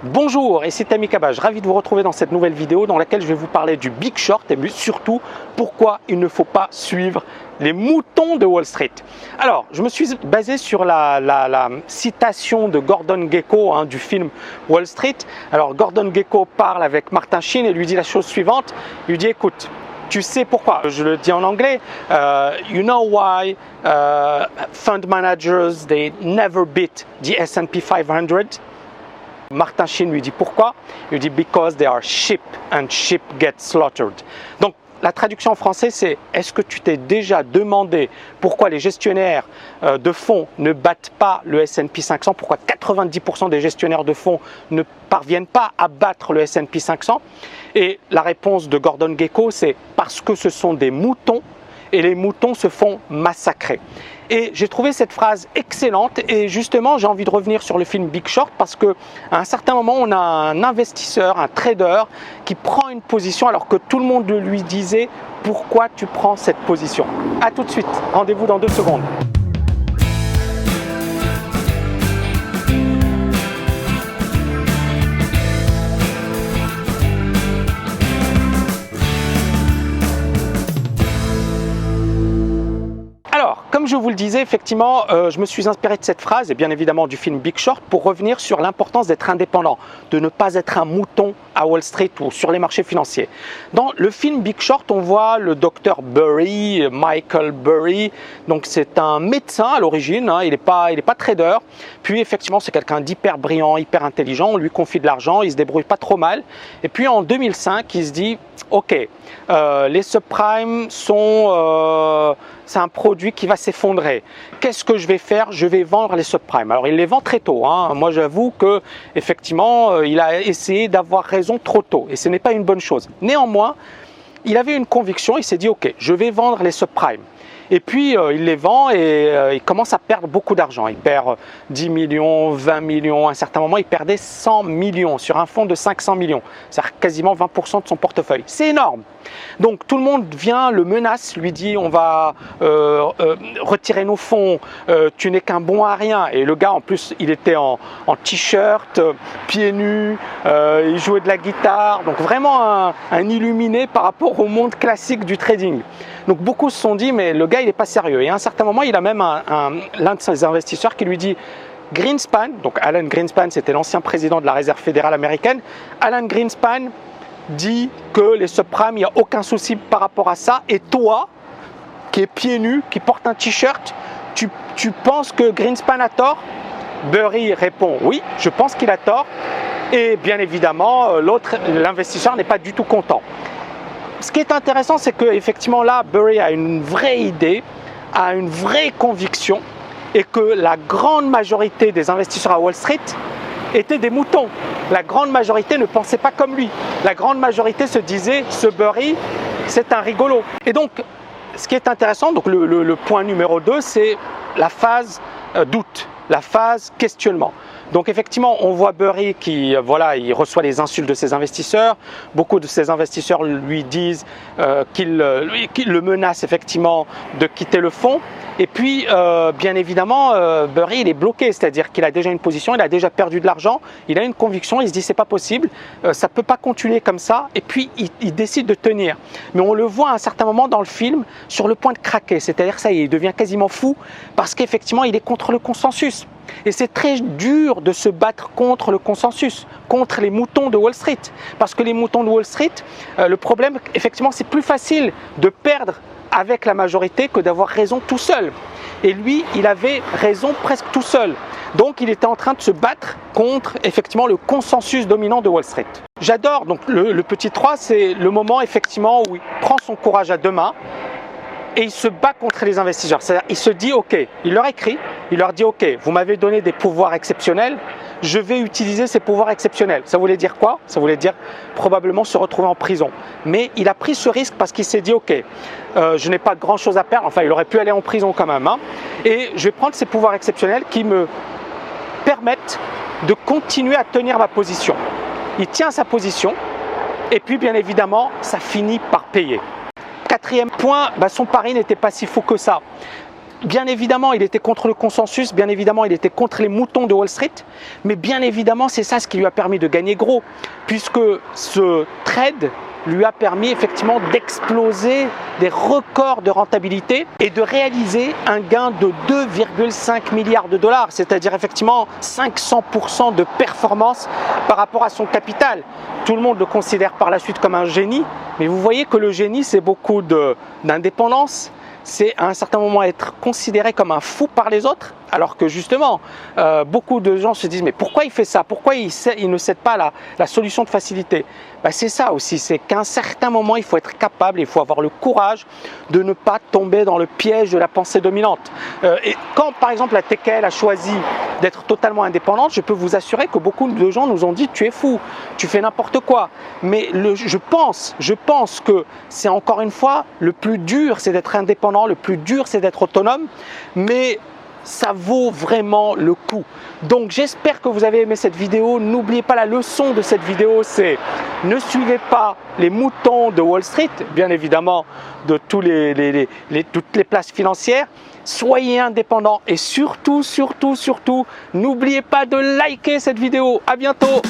Bonjour, ici Tammy Kabaj, ravi de vous retrouver dans cette nouvelle vidéo dans laquelle je vais vous parler du Big Short et surtout pourquoi il ne faut pas suivre les moutons de Wall Street. Alors, je me suis basé sur la citation de Gordon Gekko du film Wall Street. Alors, Gordon Gekko parle avec Martin Sheen et lui dit la chose suivante. Il lui dit, écoute, tu sais pourquoi? Je le dis en anglais. You know why fund managers, they never beat the S&P 500? Martin Sheen lui dit pourquoi? Il lui dit because they are sheep and sheep get slaughtered. Donc la traduction en français c'est est-ce que tu t'es déjà demandé pourquoi les gestionnaires de fonds ne battent pas le S&P 500? Pourquoi 90% des gestionnaires de fonds ne parviennent pas à battre le S&P 500? Et la réponse de Gordon Gekko c'est parce que ce sont des moutons et les moutons se font massacrer. Et j'ai trouvé cette phrase excellente et justement j'ai envie de revenir sur le film Big Short parce qu'à un certain moment on a un investisseur, un trader qui prend une position alors que tout le monde lui disait pourquoi tu prends cette position. A tout de suite, rendez-vous dans 2 secondes. Comme je vous le disais, effectivement, je me suis inspiré de cette phrase et bien évidemment du film Big Short pour revenir sur l'importance d'être indépendant, de ne pas être un mouton à Wall Street ou sur les marchés financiers. Dans le film Big Short, on voit le docteur Burry, Michael Burry, donc c'est un médecin à l'origine, il n'est pas trader, puis effectivement c'est quelqu'un d'hyper brillant, hyper intelligent, on lui confie de l'argent, il se débrouille pas trop mal, et puis en 2005 il se dit ok, les subprimes sont... c'est un produit qui va s'effondrer. Qu'est-ce que je vais faire? Je vais vendre les subprimes. Alors il les vend très tôt. Moi j'avoue que effectivement il a essayé d'avoir raison trop tôt et ce n'est pas une bonne chose. Néanmoins, il avait une conviction. Il s'est dit ok, je vais vendre les subprimes. Et puis il les vend et il commence à perdre beaucoup d'argent. Il perd 10 millions, 20 millions. À un certain moment, il perdait 100 millions sur un fonds de 500 millions. C'est-à-dire quasiment 20% de son portefeuille. C'est énorme. Donc tout le monde vient, le menace, lui dit on va retirer nos fonds, tu n'es qu'un bon à rien. Et le gars en plus il était en t-shirt, pieds nus, il jouait de la guitare, donc vraiment un illuminé par rapport au monde classique du trading. Donc beaucoup se sont dit mais le gars il n'est pas sérieux. Et à un certain moment il a même l'un de ses investisseurs qui lui dit Greenspan, donc Alan Greenspan c'était l'ancien président de la Réserve fédérale américaine, Alan Greenspan dit que les subprimes, il n'y a aucun souci par rapport à ça. Et toi, qui es pieds nus, qui porte un t-shirt, tu penses que Greenspan a tort? Burry répond oui, je pense qu'il a tort. Et bien évidemment, l'investisseur n'est pas du tout content. Ce qui est intéressant, c'est qu'effectivement là, Burry a une vraie idée, a une vraie conviction et que la grande majorité des investisseurs à Wall Street étaient des moutons. La grande majorité ne pensait pas comme lui. La grande majorité se disait ce Burry, c'est un rigolo. Et donc, ce qui est intéressant, donc le point numéro 2, c'est la phase doute, la phase questionnement. Donc effectivement, on voit Burry qui, il reçoit les insultes de ses investisseurs. Beaucoup de ses investisseurs lui disent qu'il le menace effectivement de quitter le fonds. Et puis, bien évidemment, Burry, il est bloqué, c'est-à-dire qu'il a déjà une position, il a déjà perdu de l'argent, il a une conviction, il se dit c'est pas possible, ça peut pas continuer comme ça. Et puis, il décide de tenir. Mais on le voit à un certain moment dans le film sur le point de craquer, c'est-à-dire ça y est, il devient quasiment fou parce qu'effectivement, il est contre le consensus. Et c'est très dur de se battre contre le consensus, contre les moutons de Wall Street. Parce que les moutons de Wall Street, le problème, effectivement, c'est plus facile de perdre avec la majorité que d'avoir raison tout seul. Et lui, il avait raison presque tout seul. Donc, il était en train de se battre contre, effectivement, le consensus dominant de Wall Street. J'adore, donc le petit 3, c'est le moment, effectivement, où il prend son courage à 2 mains et il se bat contre les investisseurs. C'est-à-dire, il se dit, ok, il leur écrit, il leur dit, ok, vous m'avez donné des pouvoirs exceptionnels, je vais utiliser ces pouvoirs exceptionnels. Ça voulait dire quoi? Ça voulait dire probablement se retrouver en prison. Mais il a pris ce risque parce qu'il s'est dit, ok, je n'ai pas grand chose à perdre, enfin il aurait pu aller en prison quand même, et je vais prendre ces pouvoirs exceptionnels qui me permettent de continuer à tenir ma position. Il tient sa position, et puis bien évidemment, ça finit par payer. 4e point, son pari n'était pas si fou que ça. Bien évidemment, il était contre le consensus, bien évidemment, il était contre les moutons de Wall Street, mais bien évidemment, c'est ça ce qui lui a permis de gagner gros, puisque ce trade lui a permis effectivement d'exploser des records de rentabilité et de réaliser un gain de 2,5 milliards de dollars, c'est-à-dire effectivement 500% de performance par rapport à son capital. Tout le monde le considère par la suite comme un génie, mais vous voyez que le génie, c'est beaucoup d'indépendance, c'est à un certain moment être considéré comme un fou par les autres, alors que justement, beaucoup de gens se disent mais pourquoi il fait ça? Pourquoi il ne cède pas la solution de facilité? C'est ça aussi, c'est qu'à un certain moment, il faut être capable, il faut avoir le courage de ne pas tomber dans le piège de la pensée dominante. Et quand par exemple la TKL a choisi d'être totalement indépendante, je peux vous assurer que beaucoup de gens nous ont dit tu es fou, tu fais n'importe quoi. Mais je pense que c'est encore une fois le plus dur, c'est d'être indépendant, le plus dur c'est d'être autonome, mais ça vaut vraiment le coup. Donc j'espère que vous avez aimé cette vidéo. N'oubliez pas la leçon de cette vidéo, c'est ne suivez pas les moutons de Wall Street, bien évidemment de toutes les places financières. Soyez indépendants et surtout, n'oubliez pas de liker cette vidéo. À bientôt.